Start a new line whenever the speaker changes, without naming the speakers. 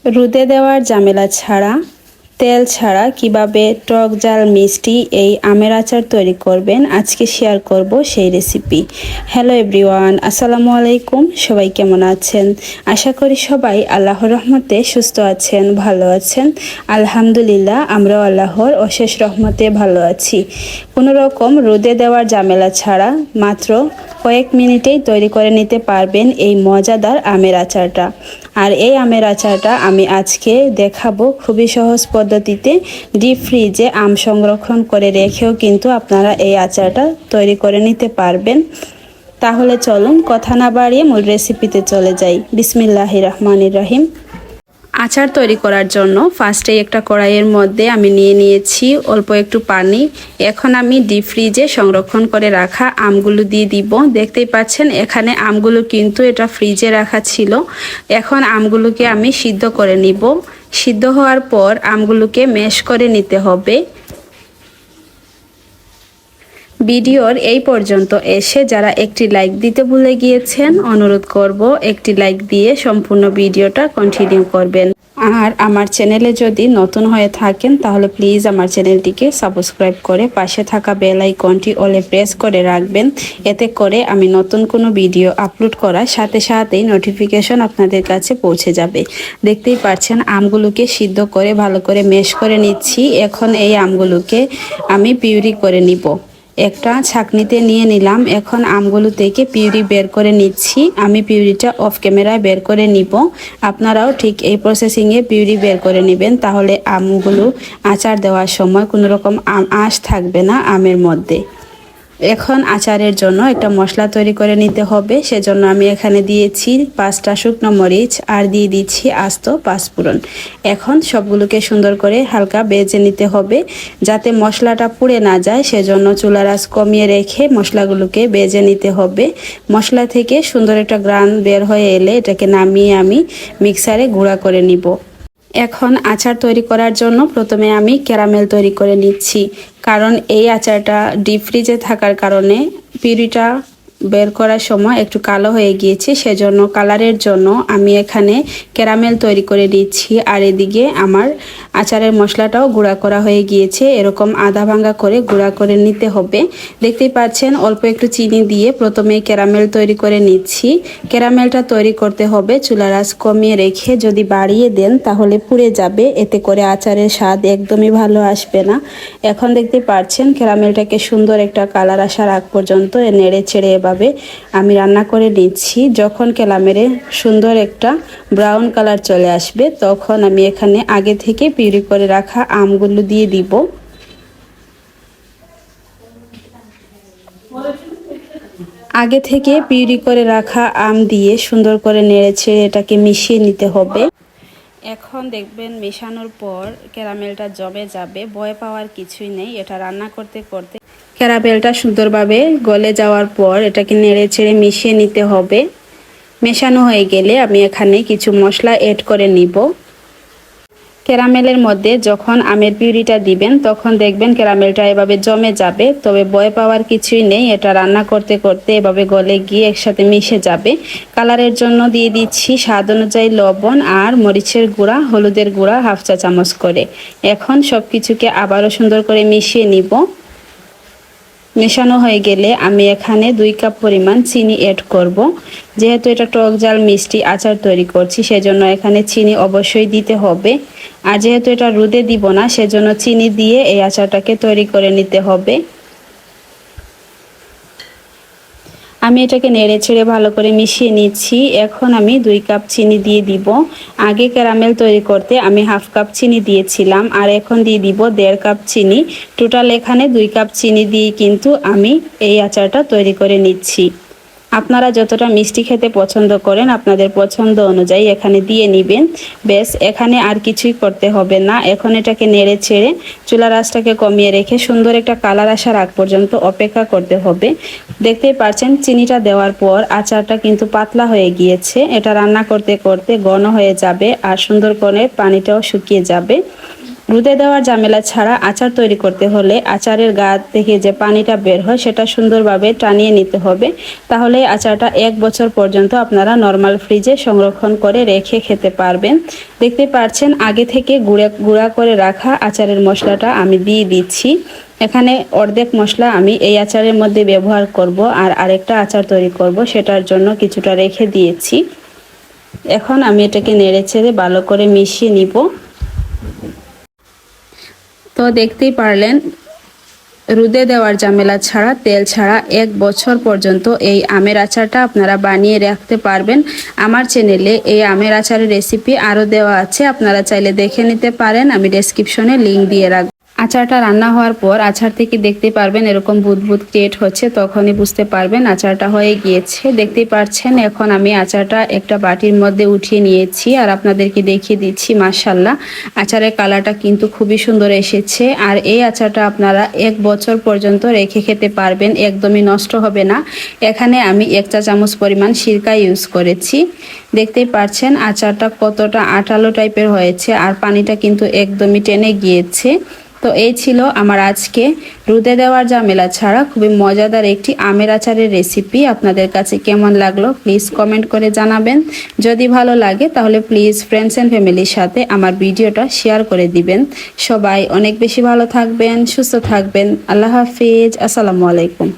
রোদে দেওয়ার ঝামেলা ছাড়া, তেল ছাড়া কিভাবে টক ঝাল মিষ্টি এই আমের আচার তৈরি করবেন আজকে শেয়ার করব সেই রেসিপি। হ্যালো এভরিওয়ান, আসসালামু আলাইকুম। সবাই কেমন আছেন? আশা করি সবাই আল্লাহর রহমতে সুস্থ আছেন, ভালো আছেন। আলহামদুলিল্লাহ, আমরাও আল্লাহর অশেষ রহমতে ভালো আছি। কোনো রকম রোদে দেওয়ার ঝামেলা ছাড়া মাত্র কয়েক মিনিটেই তৈরি করে নিতে পারবেন এই মজাদার আমের আচারটা। আর এই আমের আচারটা আমি আজকে দেখাবো খুবই সহজ পদ্ধতিতে। ডিপ ফ্রিজে আম সংরক্ষণ করে রেখেও কিন্তু আপনারা এই আচারটা তৈরি করে নিতে পারবেন। তাহলে চলুন কথা না বাড়িয়ে মূল রেসিপিতে চলে যাই। বিসমিল্লাহির রহমানির রহিম। আচার তৈরি করার জন্য ফার্স্টে একটা কড়াইয়ের মধ্যে আমি নিয়ে নিয়েছি অল্প একটু পানি। এখন আমি ডিপ ফ্রিজে সংরক্ষণ করে রাখা আমগুলো দিয়ে দিব। দেখতেই পাচ্ছেন এখানে আমগুলো কিন্তু এটা ফ্রিজে রাখা ছিল। এখন আমগুলোকে আমি সিদ্ধ করে নিব। সিদ্ধ হওয়ার পর আমগুলোকে ম্যাশ করে নিতে হবে। ভিডিওর এই পর্যন্ত এসে যারা একটি লাইক দিতে ভুলে গিয়েছেন, অনুরোধ করব একটি লাইক দিয়ে সম্পূর্ণ ভিডিওটা কন্টিনিউ করবেন। আর আমার চ্যানেলে যদি নতুন হয়ে থাকেন তাহলে প্লিজ আমার চ্যানেলটিকে সাবস্ক্রাইব করে পাশে থাকা বেল আইকনটি অলে প্রেস করে রাখবেন। এতে করে আমি নতুন কোনো ভিডিও আপলোড করার সাথে সাথেই নোটিফিকেশন আপনাদের কাছে পৌঁছে যাবে। দেখতেই পাচ্ছেন আমগুলোকে সিদ্ধ করে ভালো করে ম্যাশ করে নিচ্ছি। এখন এই আমগুলোকে আমি পিউরি করে নিব। একটা ছাঁকনিতে নিয়ে নিলাম। এখন আমগুলো থেকে পিউরি বের করে নিচ্ছি। আমি পিউরিটা অফ ক্যামেরায় বের করে নিব। আপনারাও ঠিক এই প্রসেসিংয়ে পিউরি বের করে নেবেন, তাহলে আমগুলো আচার দেওয়ার সময় কোনো রকম আঁশ থাকবে না আমের মধ্যে। এখন আচারের জন্য একটা মশলা তৈরি করে নিতে হবে। সেজন্য আমি এখানে দিয়েছি 5টা শুকনো মরিচ আর দিয়ে দিচ্ছি আস্ত পাঁচফোড়ন। এখন সবগুলোকে সুন্দর করে হালকা ভেজে নিতে হবে যাতে মশলাটা পুড়ে না যায়। সেজন্য চুলার আঁচ কমিয়ে রেখে মশলাগুলোকে ভেজে নিতে হবে। মশলা থেকে সুন্দর একটা ঘ্রাণ বের হয়ে এলে এটাকে নামিয়ে আমি মিক্সারে গুঁড়া করে নিব। এখন আচার তৈরি করার জন্য প্রথমে আমি ক্যারামেল তৈরি করে নিচ্ছি, কারণ এই আচারটা ডিপ ফ্রিজে থাকার কারণে পিউরিটা বের করার সময় একটু কালো হয়ে গিয়েছে। সেজন্য কালারের জন্য আমি এখানে ক্যারামেল তৈরি করে নিচ্ছি। আর এদিকে আমার আচারের মশলাটাও গুঁড়া করা হয়ে গিয়েছে। এরকম আধা ভাঙ্গা করে গুঁড়া করে নিতে হবে। দেখতেই পাচ্ছেন অল্প একটু চিনি দিয়ে প্রথমে ক্যারামেল তৈরি করে নিচ্ছি। ক্যারামেলটা তৈরি করতে হবে চুলার আঁচ কমিয়ে রেখে। যদি বাড়িয়ে দেন তাহলে পুড়ে যাবে, এতে করে আচারের স্বাদ একদমই ভালো আসবে না। এখন দেখতে পাচ্ছেন ক্যারামেলটাকে সুন্দর একটা কালার আসার আগ পর্যন্ত নেড়ে ছেড়ে আমি রান্না করে নিচ্ছি। যখন ক্যারামেলে সুন্দর একটা ব্রাউন কালার চলে আসবে তখন আমি এখানে আগে থেকে পিউরি করে রাখা আমগুলো দিয়ে দিব। আগে থেকে পিউরি করে রাখা আম দিয়ে সুন্দর করে নেড়ে ছেড়ে এটাকে মিশিয়ে নিতে হবে। এখন দেখবেন মেশানোর পর ক্যারামেলটা জমে যাবে। ভয় পাওয়ার কিছুই নেই। এটা রান্না করতে করতে ক্যারামেলটা সুন্দরভাবে গলে যাওয়ার পর এটাকে নেড়ে ছেড়ে মিশিয়ে নিতে হবে। মেশানো হয়ে গেলে আমি এখানে কিছু মশলা অ্যাড করে নিব। ক্যারামেলের মধ্যে যখন আমের পিউরিটা দিবেন তখন দেখবেন ক্যারামেলটা এভাবে জমে যাবে। তবে ভয় পাওয়ার কিছুই নেই, এটা রান্না করতে করতে এভাবে গলে গিয়ে একসাথে মিশে যাবে। কালারের জন্য দিয়ে দিচ্ছি স্বাদ অনুযায়ী লবণ আর মরিচের গুঁড়া, হলুদের গুঁড়া 1/2 চা চামচ করে। এখন সব কিছুকে আবারও সুন্দর করে মিশিয়ে নিব। মেশানো হয়ে গেলে আমি এখানে 2 কাপ পরিমাণ চিনি অ্যাড করব। যেহেতু এটা টক ঝাল মিষ্টি আচার তৈরি করছি সেজন্য এখানে চিনি অবশ্যই দিতে হবে। আর যেহেতু এটা রোদে দিব না সেজন্য চিনি দিয়ে এই আচারটাকে তৈরি করে নিতে হবে। আমি এটাকে নেড়ে ছেড়ে ভালো করে মিশিয়ে নিচ্ছি। এখন আমি 2 কাপ চিনি দিয়ে দিব। আগে ক্যারামেল তৈরি করতে আমি 1/2 কাপ চিনি দিয়েছিলাম, আর এখন দিয়ে দিব 1.5 কাপ চিনি। টোটাল এখানে 2 কাপ চিনি দিয়ে কিন্তু আমি এই আচারটা তৈরি করে নিচ্ছি। আপনারা যতটা মিষ্টি খেতে পছন্দ করেন আপনাদের পছন্দ অনুযায়ী এখানে দিয়ে নেবেন। বেশ, এখানে আর কিছুই করতে হবে না। এখন এটাকে নেড়ে ছেড়ে চুলার আঁচটাকে কমিয়ে রেখে সুন্দর একটা কালার আসার আগ পর্যন্ত অপেক্ষা করতে হবে। দেখতেই পাচ্ছেন চিনিটা দেওয়ার পর আচারটা কিন্তু পাতলা হয়ে গিয়েছে। এটা রান্না করতে করতে ঘন হয়ে যাবে আর সুন্দর করে পানিটাও শুকিয়ে যাবে। রোদে দেওয়ার ঝামেলা ছাড়া আচার তৈরি করতে হলে আচারের গা থেকে যে পানিটা বের হয় সেটা সুন্দরভাবে টানিয়ে নিতে হবে। তাহলে আচারটা 1 বছর পর্যন্ত আপনারা নর্মাল ফ্রিজে সংরক্ষণ করে রেখে খেতে পারবেন। দেখতে পাচ্ছেন আগে থেকে গুঁড়া করে রাখা আচারের মশলাটা আমি দিয়ে দিচ্ছি। এখানে অর্ধেক মশলা আমি এই আচারের মধ্যে ব্যবহার করব, আর আরেকটা আচার তৈরি করব, সেটার জন্য কিছুটা রেখে দিয়েছি। এখন আমি এটাকে নেড়েচেড়ে ভালো করে মিশিয়ে নিব। তো দেখতেই পারলেন রোদে দেওয়ার ঝামেলা ছাড়া, তেল ছাড়া 1 বছর পর্যন্ত এই আমের আচারটা আপনারা বানিয়ে রাখতে পারবেন। আমার চ্যানেলে এই আমের আচারের রেসিপি আরও দেওয়া আছে, আপনারা চাইলে দেখে নিতে পারেন, আমি ডেসক্রিপশনে লিংক দিয়ে রাখবো। আচারটা রান্না হওয়ার পর আচার থেকে দেখতে পারবেন এরকম বুদবুদ ক্রিয়েট হচ্ছে, তখনই বুঝতে পারবেন আচারটা হয়ে গিয়েছে। দেখতেই পাচ্ছেন এখন আমি আচারটা একটা বাটির মধ্যে উঠিয়ে নিয়েছি আর আপনাদেরকে দেখিয়ে দিচ্ছি। মাশাআল্লাহ, আচারের কালারটা কিন্তু খুবই সুন্দর এসেছে। আর এই আচারটা আপনারা 1 বছর পর্যন্ত রেখে খেতে পারবেন, একদমই নষ্ট হবে না। এখানে আমি 1 চা চামচ পরিমাণ সিরকা ইউজ করেছি। দেখতেই পাচ্ছেন আচারটা কতটা আঠালো টাইপের হয়েছে, আর পানিটা কিন্তু একদমই টেনে গিয়েছে। তো এই ছিল আমার আজকে রোদে দেওয়ার ঝামেলা ছাড়া খুবই মজাদার একটি আমের আচারের রেসিপি। আপনাদের কাছে কেমন লাগলো প্লিজ কমেন্ট করে জানাবেন। যদি ভালো লাগে তাহলে প্লিজ ফ্রেন্ডস অ্যান্ড ফ্যামিলির সাথে আমার ভিডিওটা শেয়ার করে দিবেন। সবাই অনেক বেশি ভালো থাকবেন, সুস্থ থাকবেন। আল্লাহ হাফিজ, আসসালামু আলাইকুম।